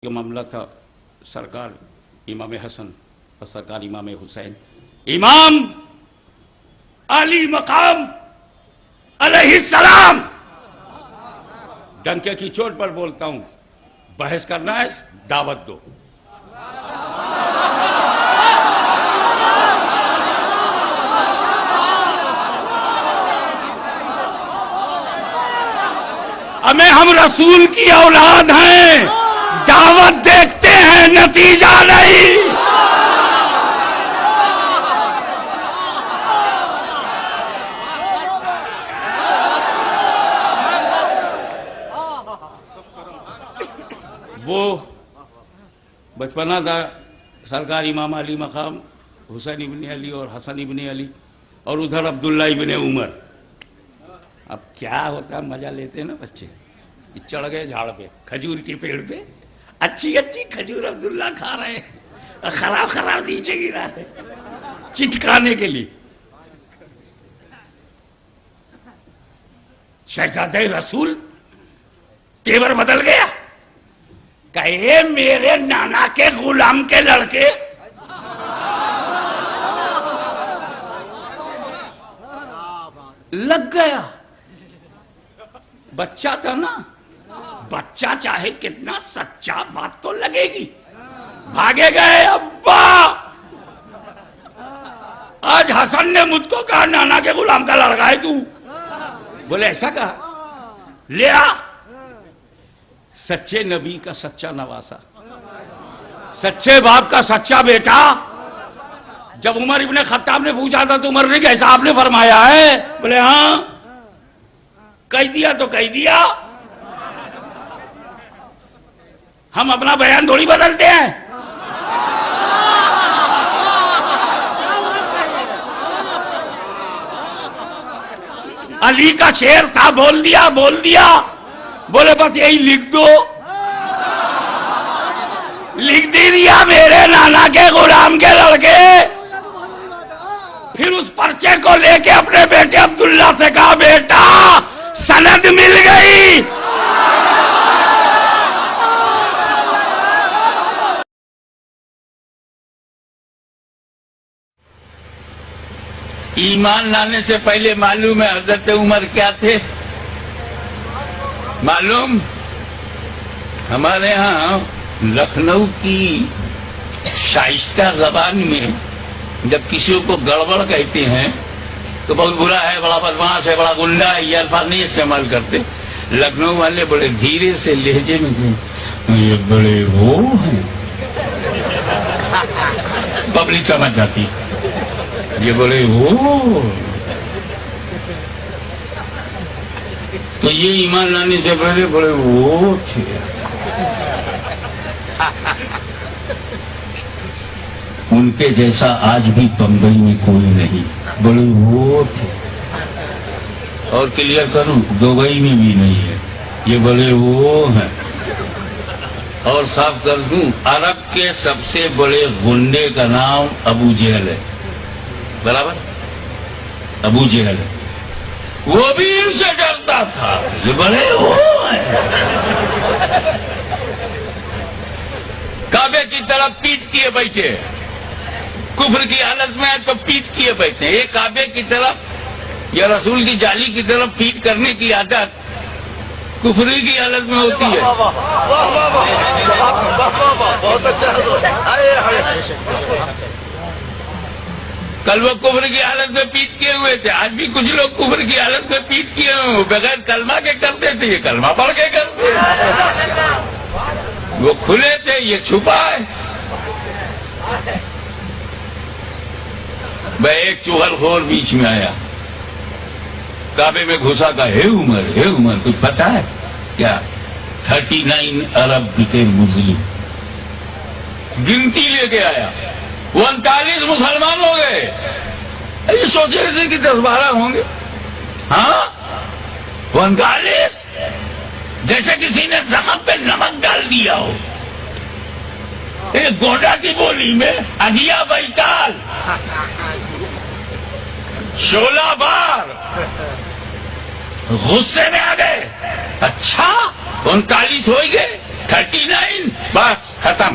یہ معاملہ تھا سرکار امام حسن اور سرکار امام حسین امام علی مقام علیہ السلام. ڈنکے کی چوٹ پر بولتا ہوں، بحث کرنا ہے دعوت دو. ہمیں ہم رسول کی اولاد ہیں، دعوت دیکھتے ہیں نتیجہ نہیں. وہ بچپنا تھا سرکار امام علی مقام حسین ابن علی اور حسن ابن علی، اور ادھر عبداللہ ابن عمر. اب کیا ہوتا، مزہ لیتے ہیں نا بچے. چڑھ گئے جھاڑ پہ، کھجور کے پیڑ پہ، اچھی اچھی کھجور عبداللہ کھا رہے ہیں، خراب خراب نیچے گرا ہے چٹکانے کے لیے. شہزادہ رسول تیور بدل گیا کہ اے میرے نانا کے غلام کے لڑکے لگ گیا. بچہ تھا نا، بچہ چاہے کتنا سچا بات تو لگے گی. بھاگے گئے، ابا آج حسن نے مجھ کو کہا نانا کے غلام کا لڑکا ہے تو. بولے ایسا کہا، لیا سچے نبی کا سچا نواسا، سچے باپ کا سچا بیٹا. جب عمر ابن خطاب نے پوچھا تھا تو عمر نے کیسا آپ نے فرمایا ہے؟ بولے ہاں. کہہ دیا تو کہہ دیا، ہم اپنا بیان تھوڑی بدلتے ہیں. علی کا شعر تھا، بول دیا بول دیا. بولے بس یہی لکھ دو. لکھ دیا میرے نانا کے غلام کے لڑکے. پھر اس پرچے کو لے کے اپنے بیٹے عبداللہ سے کہا بیٹا سند مل گئی. ایمان لانے سے پہلے معلوم ہے حضرت عمر کیا تھے؟ معلوم؟ ہمارے ہاں لکھنؤ کی شائستہ زبان میں جب کسی کو گڑبڑ کہتے ہیں تو بہت برا ہے، بڑا بدماش ہے، بڑا گنڈا ہے، یہ الفاظ نہیں استعمال کرتے. لکھنؤ والے بڑے دھیرے سے لہجے میں کہتے یہ بڑے وہ ہیں، پبلک سمجھ جاتی یہ بڑے وہ. تو یہ ایمان لانے سے پہلے بڑے وہ تھے. ان کے جیسا آج بھی بمبئی میں کوئی نہیں، بڑے وہ تھے. اور کلیئر کروں، دبئی میں بھی نہیں ہے، یہ بڑے وہ ہیں. اور صاف کر دوں، عرب کے سب سے بڑے غنڈے کا نام ابو جہل ہے. برابر؟ ابو جہل ہے، وہ بھی ان سے ڈرتا تھا، یہ بڑے وہ ہیں. کعبے کی طرف پیچھ کیے بیٹھے، کفر کی حالت میں ہے تو پیچھ کیے بیٹھے. ایک کعبے کی طرف یا رسول کی جالی کی طرف پیچھ کرنے کی عادت کفری کی حالت میں ہوتی ہے. بہت اچھا. کل وہ کفر کی حالت میں پیٹ کیے ہوئے تھے، آج بھی کچھ لوگ کفر کی حالت میں پیٹ کیے ہوئے، بغیر کلمہ کے کرتے تھے، یہ کلمہ پڑھ کے کرتے. وہ کھلے تھے، یہ چھپا ہے. میں ایک چغل خور بیچ میں آیا، کعبے میں گھسا کا ہے عمر کچھ پتا ہے کیا؟ 39 عرب بکے مسلم. گنتی لے کے آیا، 39 مسلمان ہو گئے. یہ سوچ رہے تھے کہ 10-12 ہوں گے. ہاں 39، جیسے کسی نے زخم پہ نمک ڈال دیا ہو. گوڈا کی بولی میں اگیا بیتال، 16 بار غصے میں آ گئے. اچھا 39 ہو گئے, 39 بس ختم,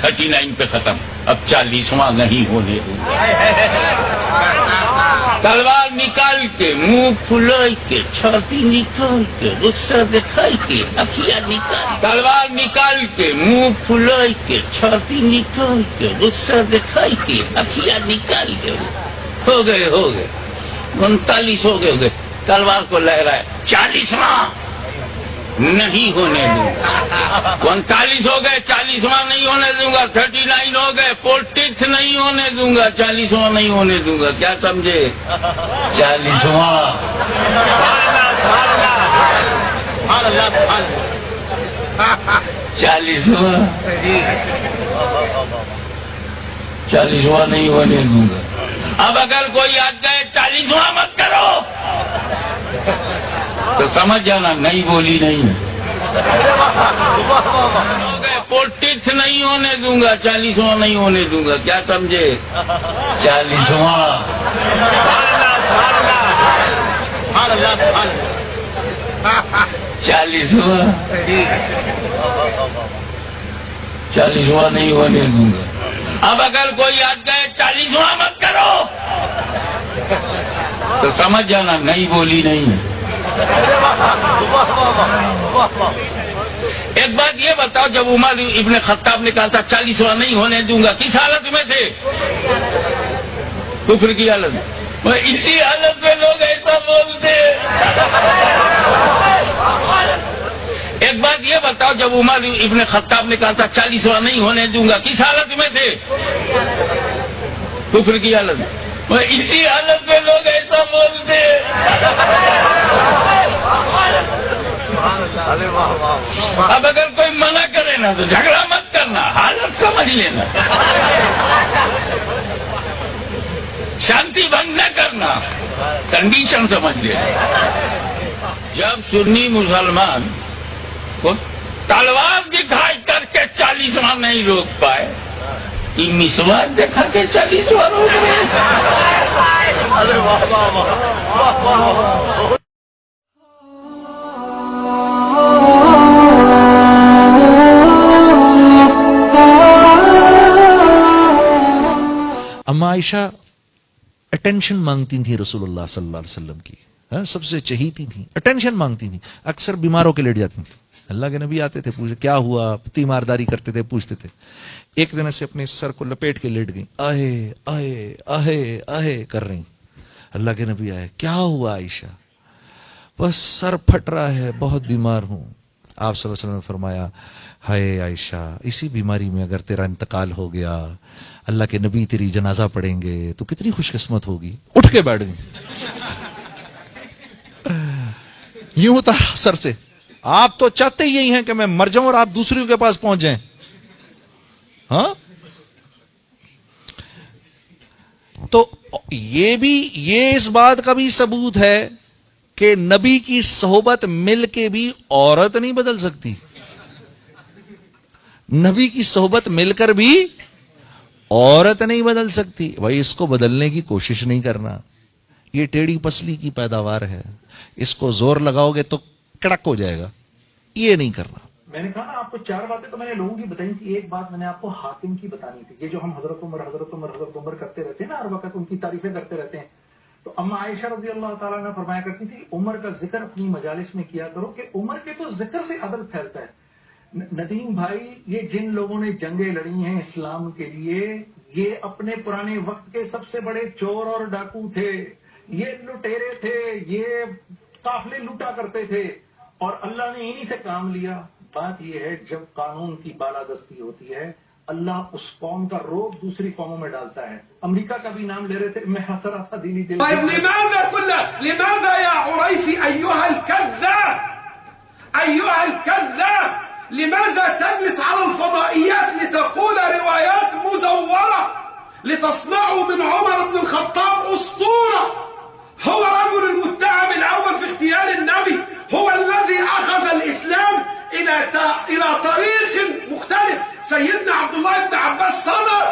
39 پہ ختم. اب 40واں نہیں ہونے دوں گا. تلوار نکال کے, منہ پھلائی کے, چھاتی نکال کے, غصہ دکھائی کے, اکھیاں نکال, تلوار نکال کے, منہ پھلائی کے, چھاتی نکال کے, غصہ دکھائی کے, اکھیاں نکال کے, ہو گئے 39 ہو گئے. تلوار کو لہرائے, 40واں نہیں ہونے دوں گا. 39 ہو گئے, 40واں نہیں ہونے دوں گا. 39 ہو گئے, 40 نہیں ہونے دوں گا. 40واں نہیں ہونے دوں گا. کیا سمجھے؟ 40واں. 40واں نہیں ہونے دوں گا. اب اگر کوئی آ گئے 40واں مت کرو تو سمجھ جانا نہیں بولی نہیں. 40 نہیں ہونے دوں گا. 40واں نہیں ہونے دوں گا. کیا سمجھے؟ 40واں. 40واں نہیں ہونے دوں گا. اب اگر کوئی آ گئے 40واں مت کرو تو سمجھ جانا نہیں بولی نہیں. ایک بات یہ بتاؤ, جب عمر ابن خطاب نے کہا تھا 40واں نہیں ہونے دوں گا, کس حالت میں تھے؟ کفر کی حالت میں. اسی حالت میں لوگ ایسا بولتے. ایک بات یہ بتاؤ, جب عمر ابن خطاب نے کہا تھا 40واں نہیں ہونے دوں گا, کس حالت میں تھے؟ کفر کی حالت میں. اسی حالت میں لوگ ایسا بولتے. اب اگر کوئی منع کرے نا تو جھگڑا مت کرنا, حالت سمجھ لینا, شانتی بھنگ نہ کرنا, کنڈیشن سمجھ لینا. جب سنی مسلمان کو تلوار دکھائی کر کے 40واں نہیں روک پائے, مسواک دکھا کے 40واں روک گئے. اما عائشہ اٹینشن مانگتی تھیں رسول اللہ صلی اللہ علیہ وسلم کی, سب سے چہیتی تھیں, اٹینشن مانگتی تھیں. اکثر بیماروں کے لیٹ جاتی تھیں. اللہ کے نبی آتے تھے, پوچھے کیا ہوا, تیمارداری کرتے تھے, پوچھتے تھے. ایک دن سے اپنے سر کو لپیٹ کے لیٹ گئی, آہے آہے آہے آہے کر رہی. اللہ کے نبی آئے, کیا ہوا عائشہ؟ بس سر پھٹ رہا ہے, بہت بیمار ہوں. آپ صلی اللہ علیہ وسلم نے فرمایا, ہائے عائشہ, اسی بیماری میں اگر تیرا انتقال ہو گیا, اللہ کے نبی تیری جنازہ پڑھیں گے تو کتنی خوش قسمت ہوگی. اٹھ کے بیٹھ گئی. یوں ہوتا سر سے. آپ تو چاہتے ہی یہی ہیں کہ میں مر جاؤں اور آپ دوسروں کے پاس پہنچ جائیں. ہاں, تو یہ اس بات کا بھی ثبوت ہے کہ نبی کی صحبت مل کے بھی عورت نہیں بدل سکتی. نبی کی صحبت مل کر بھی عورت نہیں بدل سکتی. بھائی اس کو بدلنے کی کوشش نہیں کرنا, یہ ٹیڑھی پسلی کی پیداوار ہے, اس کو زور لگاؤ گے تو کڑک ہو جائے گا. یہ نہیں کرنا. میں نے کہا نا آپ کو 4 باتیں تو میں نے لوگوں کی بتائی تھی. ایک بات میں نے آپ کو حاتم کی بتانی تھی. یہ جو ہم حضرت عمر کرتے رہتے ہیں نا, ہر وقت ان کی تعریفیں کرتے رہتے ہیں. تو اما عائشہ رضی اللہ تعالیٰ نے فرمایا کرتی تھی, عمر کا ذکر اپنی مجالس میں کیا کرو کہ عمر کے تو ذکر سے عدل پھیلتا ہے. ندیم بھائی, یہ جن لوگوں نے جنگیں لڑی ہیں اسلام کے لیے, یہ اپنے پرانے وقت کے سب سے بڑے چور اور ڈاکو تھے, یہ لٹیرے تھے, یہ قافلے لوٹا کرتے تھے, اور اللہ نے انہی سے کام لیا. بات یہ ہے, جب قانون کی بالادستی ہوتی ہے, اللہ اس قوم کا روب دوسری قوموں میں ڈالتا ہے. امریکہ کا بھی نام لے رہے تھے, میں ہنس رہا تھا دینی دل. لماذا يا عريفي أيها الكذاب أيها الكذاب لماذا تجلس على الفضائيات لتقول روايات مزورة لتصنعوا من عمر بن الخطاب أسطورة؟ هو رجل المتهم الأول في اغتيال النبي, هو الذي أخذ الإسلام إلى طريق مختلف. سيدنا عبد الله بن عباس صدق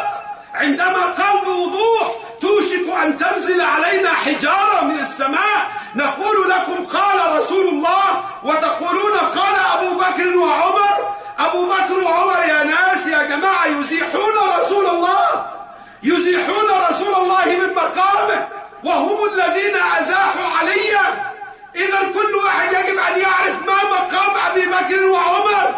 عندما قال بوضوح توشك أن تنزل علينا حجارة من السماء نقول لكم قال رسول الله وتقولون قال أبو بكر وعمر. أبو بكر وعمر يا ناس يا جماعة يزيحون رسول الله، يزيحون رسول الله من مقامه، وهم الذين أزاحوا عليا. إذا كل واحد يجب أن يعرف ما مقام أبي بكر وعمر.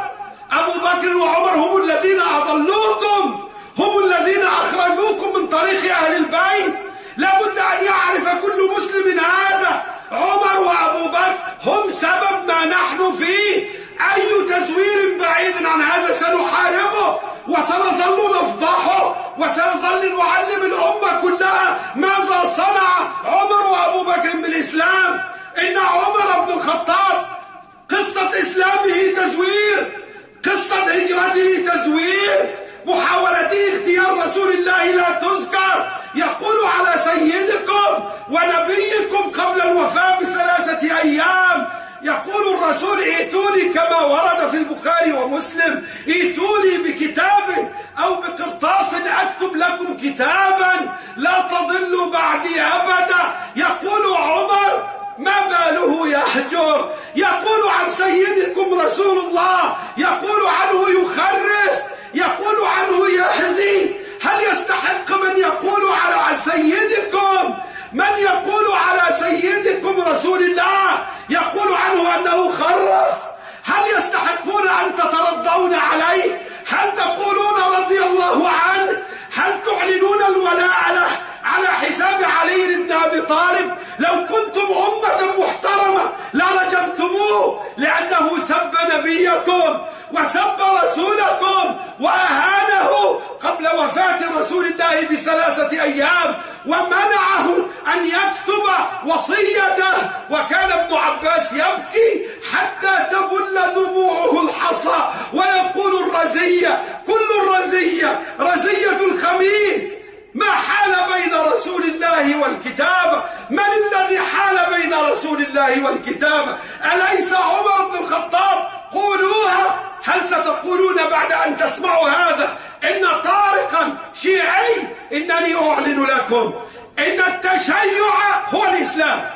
أبو بكر وعمر هم الذين أضلوكم، هم الذين أخرجوكم من طريق أهل البيت. لابد أن يعرف كل مسلم هذا. عمر وأبو بكر هم سبب ما نحن فيه. أي تزوير بعيد عن هذا سنحاربه وسنظل نفضحه وسنظل نعلم الأمة كلها ماذا صنع عمر وأبو بكر بالإسلام. إن عمر بن الخطاب قصة إسلامه تزوير، قصة هجرته تزوير، محاولته اختيار رسول الله لا تذكر. يقول على سيدكم ونبيكم قبل الوفاة ب3 أيام، يقول الرسول ائتوني كما ورد في البخاري ومسلم، ائتوني بكتاب أو بقرطاس أكتب لكم كتابا لا تضلوا بعدي أبدا. يقول عمر ما باله يهجر، يقول عن سيدكم رسول الله، يقول عنه يخرف، يقول عنه يهزي. هل يستحق من يقول على سيدكم، من يقول على سيدكم رسول الله يقول عنه أنه خرف؟ هل يستحقون أن تترضون عليه؟ هل تقولون رضي الله عنه؟ هل تعلنون الولاء له على حساب علي بن أبي طالب؟ لو كنتم أمة محترمة لرجمتموه لأنه سب نبيكم وسب رسولكم وأهانه قبل وفاة رسول الله ب3 أيام ومنعه أن يكتب وصيته. وكان ابن عباس يبكي حتى تبل دموعه الحصى ويقول الرزية، كل الرزية رزية الخميس. ما حال بين رسول الله والكتابة؟ من الذي حال بين رسول الله والكتابة؟ أليس عمر بن الخطاب؟ قولوها. هل ستقولون بعد أن تسمعوا هذا إن طارقا شيعي؟ إنني أعلن لكم إن التشيع هو الإسلام،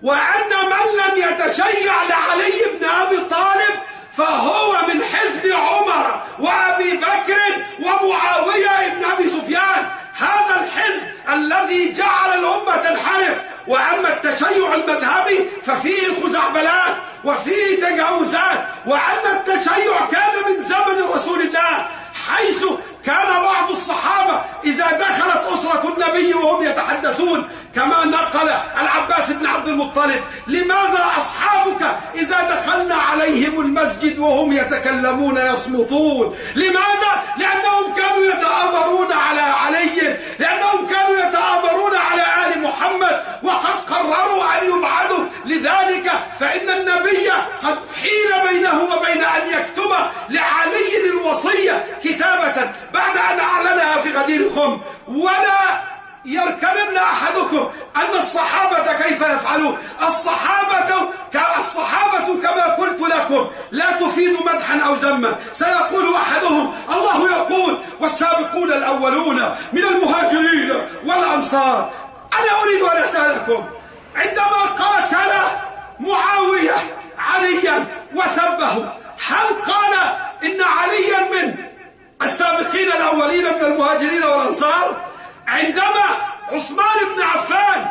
وأن من لم يتشيع لعلي بن أبي طالب فهو من حزب عمر وأبي بكر ومعاوية بن أبي سفيان. هذا الحزب الذي جعل الأمة تنحرف. وأما التشيع المذهبي ففيه خزعبلات وفيه تجاوزات. وأما التشيع كان من زمن رسول الله، حيث كان بعض الصحابة إذا دخلت أسرة النبي وهم يتحدثون كما نقل العباس بن عبد المطلب: لماذا أصحابك إذا دخلنا عليهم المسجد وهم يتكلمون يصمتون؟ لماذا؟ لأنهم كانوا يتآمرون على علي، لأنهم كانوا يتآمرون على آل محمد، وقد قرروا أن يبعدوا. لذلك فإن النبي قد حيل بينه وبين أن يكتب لعلي الوصية كتابة بعد أن أعلنها في غدير خم. ولا يركبن أحدكم أن الصحابة كيف يفعلون. الصحابة كما قلت لكم لا تفيد مدحا أو ذما. سيقول أحدهم: الله يقول والسابقون الأولون من المهاجرين والأنصار. أنا أريد أن أسألكم، عندما قاتل معاوية عليا وسبه، هل قال إن عليا من السابقين الأولين من المهاجرين والأنصار؟ عندما عثمان بن عفان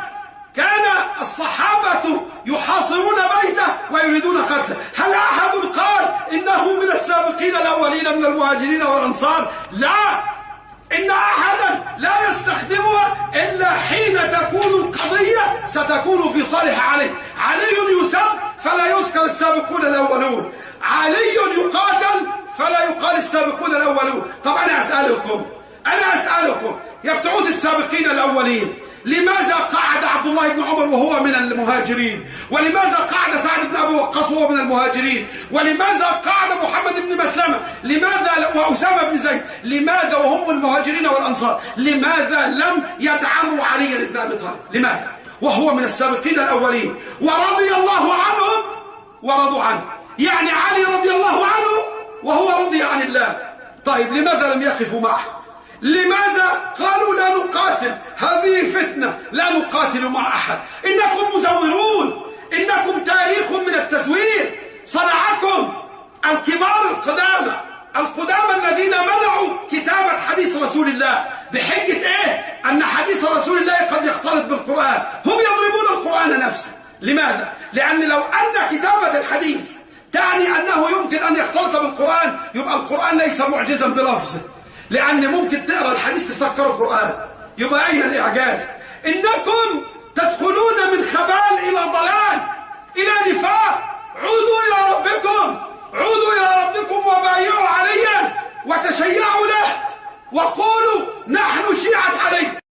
كان الصحابة يحاصرون بيته ويريدون قتله، هل أحد قال إنه من السابقين الأولين من المهاجرين والأنصار؟ لا، إن أحدا لا يستخدمها إلا حين تكون القضية ستكون في صالح علي. علي يسب فلا يذكر السابقون الأولون، علي يقاتل فلا يقال السابقون الأولون. طب أنا أسألكم يا بتوع السابقين الأولين، لماذا قعد عبد الله بن عمر وهو من المهاجرين؟ ولماذا قعد سعد بن أبي وقاص وهو من المهاجرين؟ ولماذا قعد محمد بن مسلمة؟ لماذا وأسامة بن زيد؟ لماذا وهم المهاجرين والأنصار؟ لماذا لم يدعموا علي بن أبي طالب؟ لماذا وهو من السابقين الأولين ورضي الله عنهم ورضوا عنه؟ يعني علي رضي الله عنه وهو رضي عن الله. طيب لماذا لم يقفوا معه؟ لماذا قالوا لا نقاتل؟ هذه فتنة، لا نقاتل مع أحد. إنكم مزورون، إنكم تاريخ من التزوير. صنعكم الكبار القدامى الذين منعوا كتابة حديث رسول الله بحجة إيه؟ أن حديث رسول الله قد يختلط بالقرآن. هم يضربون القرآن نفسه. لماذا؟ لأن لو أن كتابة الحديث تعني أنه يمكن أن يختلط بالقرآن، يبقى القرآن ليس معجزا بلفظه، لأن ممكن تقرأ الحديث تفكره قرآن. يبقى أين الإعجاز؟ إنكم تدخلون من خبال إلى ضلال إلى نفاق.